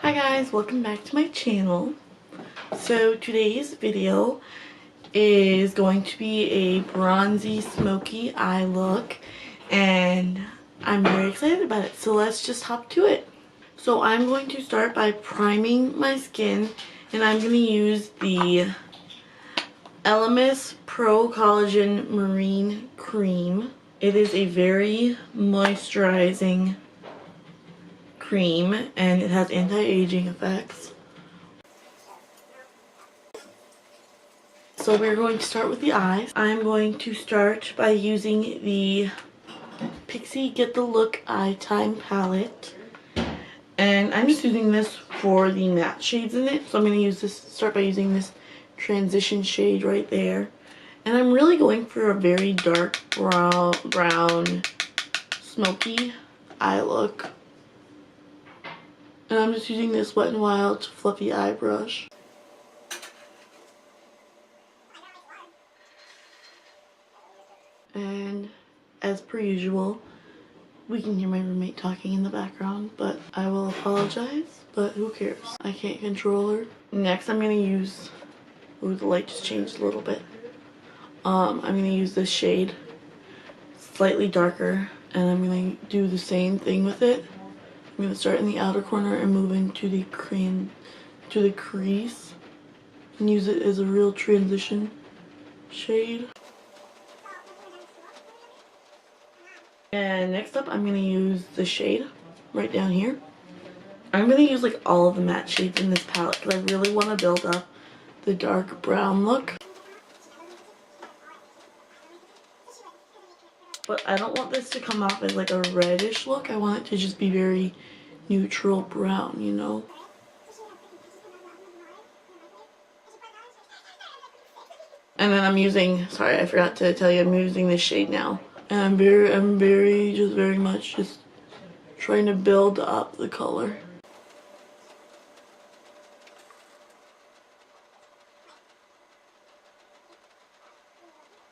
Hi guys, welcome back to my channel. So today's video is going to be a bronzy smoky eye look and I'm very excited about it, so let's just hop to it. So I'm going to start by priming my skin and I'm going to use the Elemis Pro Collagen Marine Cream. It is a very moisturizing cream and it has anti-aging effects. So we're going to start with the eyes. I'm going to start by using the Pixi Get the Look Eye-Time palette. And I'm just using this for the matte shades in it. So I'm going to start by using this transition shade right there. And I'm really going for a very dark brown smoky eye look. And I'm just using this Wet n Wild fluffy eye brush. And as per usual, we can hear my roommate talking in the background, but I will apologize, but who cares? I can't control her. Next I'm going to use, ooh, the light just changed a little bit. I'm going to use this shade, slightly darker, and I'm going to do the same thing with it. I'm going to start in the outer corner and move into the crease and use it as a real transition shade. And next up I'm going to use the shade right down here. I'm going to use like all of the matte shades in this palette because I really want to build up the dark brown look. But I don't want this to come off as like a reddish look. I want it to just be very neutral brown, you know? And then I'm using, sorry, I forgot to tell you, I'm using this shade now. And I'm very much just trying to build up the color.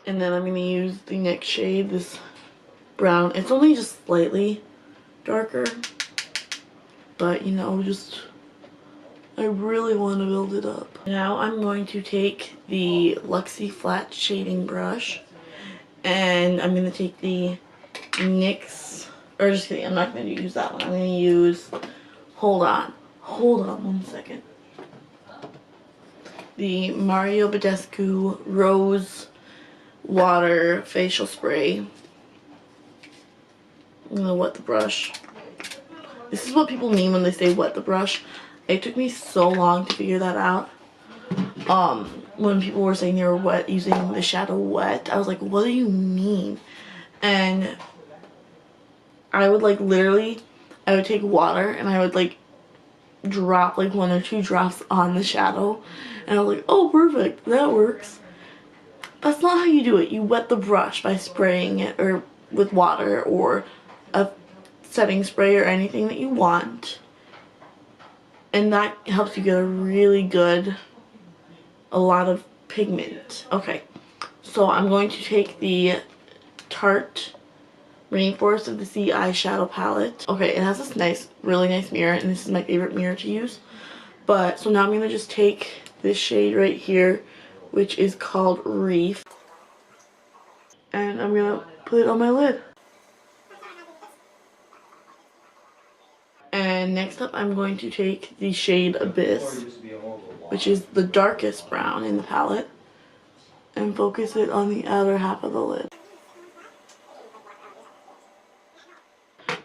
And then I'm going to use the next shade, this brown. It's only just slightly darker, but you know, just I really want to build it up. Now I'm going to take the Luxie flat shading brush and I'm going to take the NYX, or just kidding, I'm not going to use that one. I'm going to use, hold on one second. The Mario Badescue Rose Water Facial Spray. I'm going to wet the brush. This is what people mean when they say wet the brush. It took me so long to figure that out. When people were saying they were wet, using the shadow wet, I was like, what do you mean? And I would like literally, I would take water and I would like drop like 1 or 2 drops on the shadow. And I was like, oh perfect, that works. That's not how you do it. You wet the brush by spraying it or with water or a setting spray or anything that you want. And that helps you get a really good, a lot of pigment. Okay, so I'm going to take the Tarte Rainforest of the Sea eyeshadow palette. Okay, it has this nice, really nice mirror, and this is my favorite mirror to use. But, so now I'm going to just take this shade right here, which is called Reef. And I'm going to put it on my lid. And next up I'm going to take the shade Abyss, which is the darkest brown in the palette, and focus it on the outer half of the lid.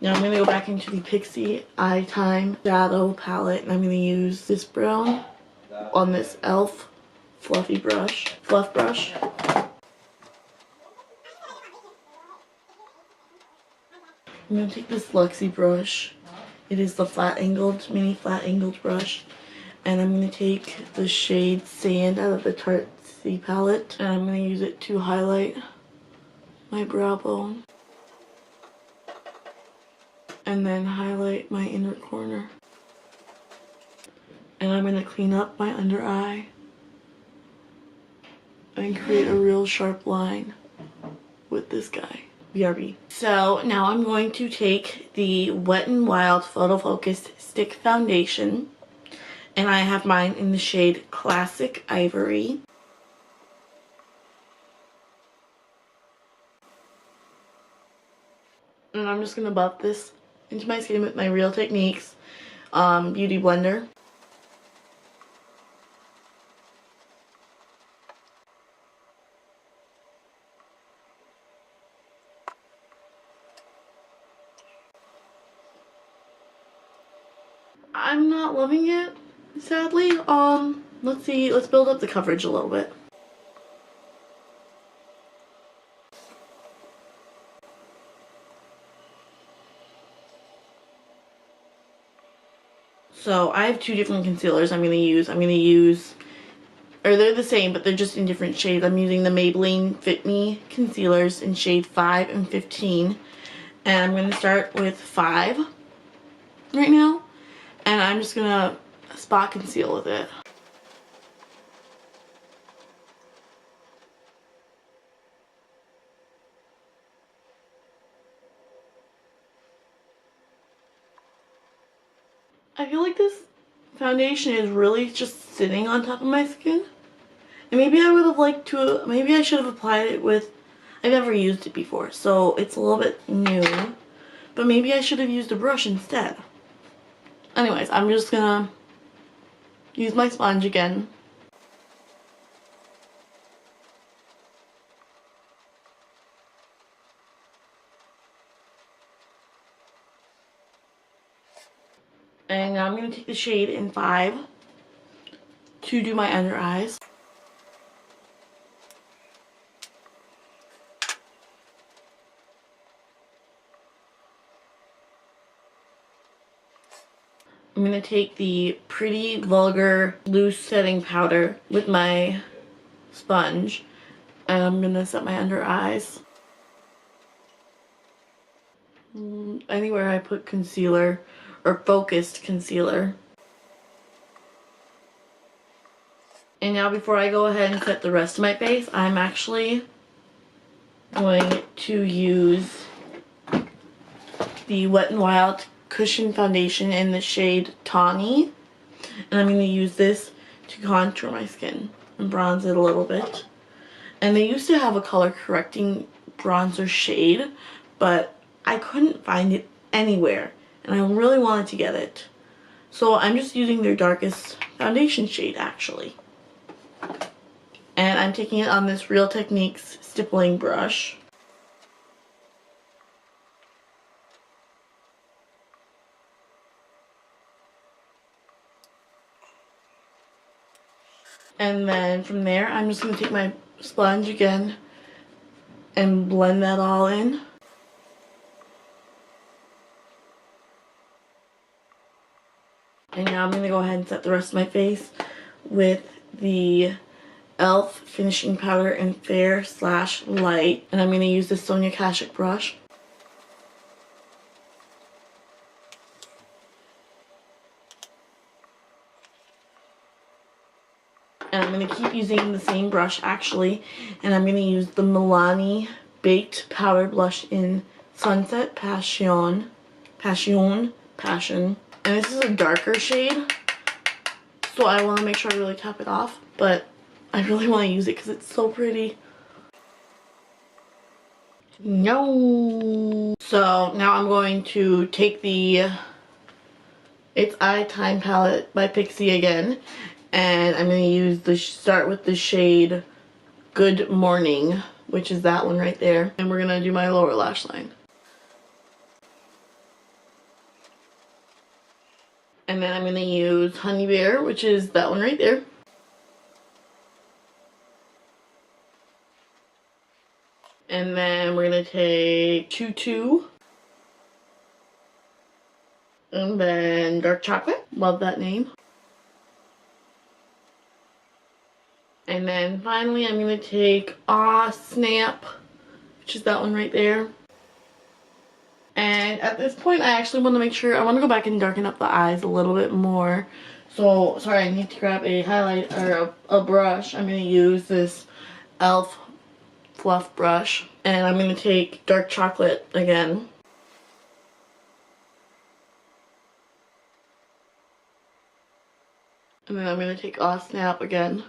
Now I'm going to go back into the Pixi Itseyetime shadow palette and I'm going to use this brown on this E.L.F. fluff brush. I'm going to take this Luxie brush. It is the mini flat angled brush. And I'm going to take the shade Sand out of the Tarte palette. And I'm going to use it to highlight my brow bone. And then highlight my inner corner. And I'm going to clean up my under eye. And create a real sharp line with this guy. BRB. So now I'm going to take the Wet n Wild Photofocus Stick Foundation, and I have mine in the shade Classic Ivory. And I'm just going to buff this into my skin with my Real Techniques Beauty Blender. I'm not loving it, sadly. Let's see, let's build up the coverage a little bit. So I have two different concealers I'm going to use, or they're the same, but they're just in different shades. I'm using the Maybelline Fit Me Concealers in shade 5 and 15. And I'm going to start with 5 right now. And I'm just going to spot conceal with it. I feel like this foundation is really just sitting on top of my skin. And maybe I would have liked to, maybe I should have applied it with, I've never used it before, so it's a little bit new. But maybe I should have used a brush instead. Anyways, I'm just gonna use my sponge again. And now I'm gonna take the shade in 5 to do my under eyes. I'm going to take the Pretty Vulgar Loose Setting Powder with my sponge, and I'm going to set my under eyes. Anywhere I put concealer or focused concealer. And now before I go ahead and set the rest of my face, I'm actually going to use the Wet n Wild Cushion Foundation in the shade Tawny, and I'm going to use this to contour my skin and bronze it a little bit. And they used to have a color correcting bronzer shade, but I couldn't find it anywhere, and I really wanted to get it. So I'm just using their darkest foundation shade actually. And I'm taking it on this Real Techniques stippling brush. And then from there, I'm just going to take my sponge again and blend that all in. And now I'm going to go ahead and set the rest of my face with the E.L.F. Finishing Powder in Fair / Light. And I'm going to use the Sonia Kashuk brush. And I'm going to keep using the same brush actually, and I'm going to use the Milani Baked Powder Blush in Sunset Passion. And this is a darker shade, so I want to make sure I really top it off, but I really want to use it because it's so pretty. No. So now I'm going to take the Itseyetime palette by Pixi again. And I'm going to use start with the shade Good Morning, which is that one right there. And we're going to do my lower lash line. And then I'm going to use Honey Bear, which is that one right there. And then we're going to take Tutu. And then Dark Chocolate. Love that name. And then finally I'm going to take Aw Snap, which is that one right there. And at this point I actually want to make sure, I want to go back and darken up the eyes a little bit more. So, sorry, I need to grab a highlight or a brush. I'm going to use this E.L.F. Fluff brush. And I'm going to take dark chocolate again. And then I'm going to take Snap again.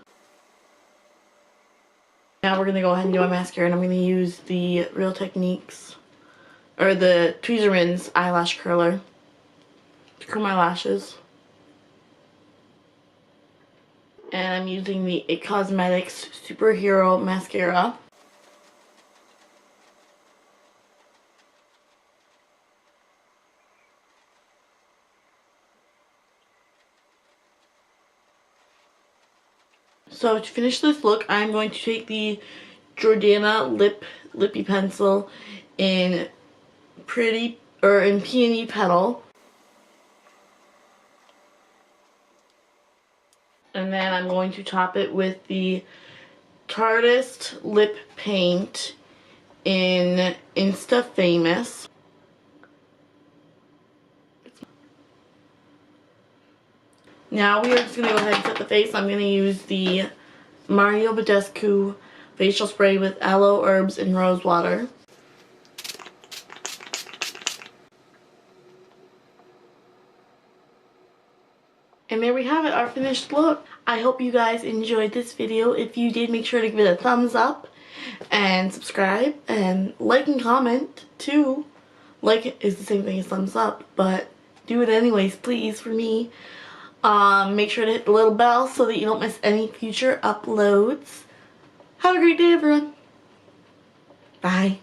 Now we're going to go ahead and do my mascara, and I'm going to use the Real Techniques, or the Tweezerman's eyelash curler to curl my lashes. And I'm using the It Cosmetics Superhero Mascara. So to finish this look, I'm going to take the Jordana lippy pencil in Peony Petal. And then I'm going to top it with the Tarteist lip paint in Instafamous. Now we are just going to go ahead and set the face. I'm going to use the Badescue facial spray with aloe, herbs, and rose water. And there we have it, our finished look. I hope you guys enjoyed this video. If you did, make sure to give it a thumbs up and subscribe and like and comment too. Like is the same thing as thumbs up, but do it anyways, please, for me. Make sure to hit the little bell so that you don't miss any future uploads. Have a great day, everyone. Bye.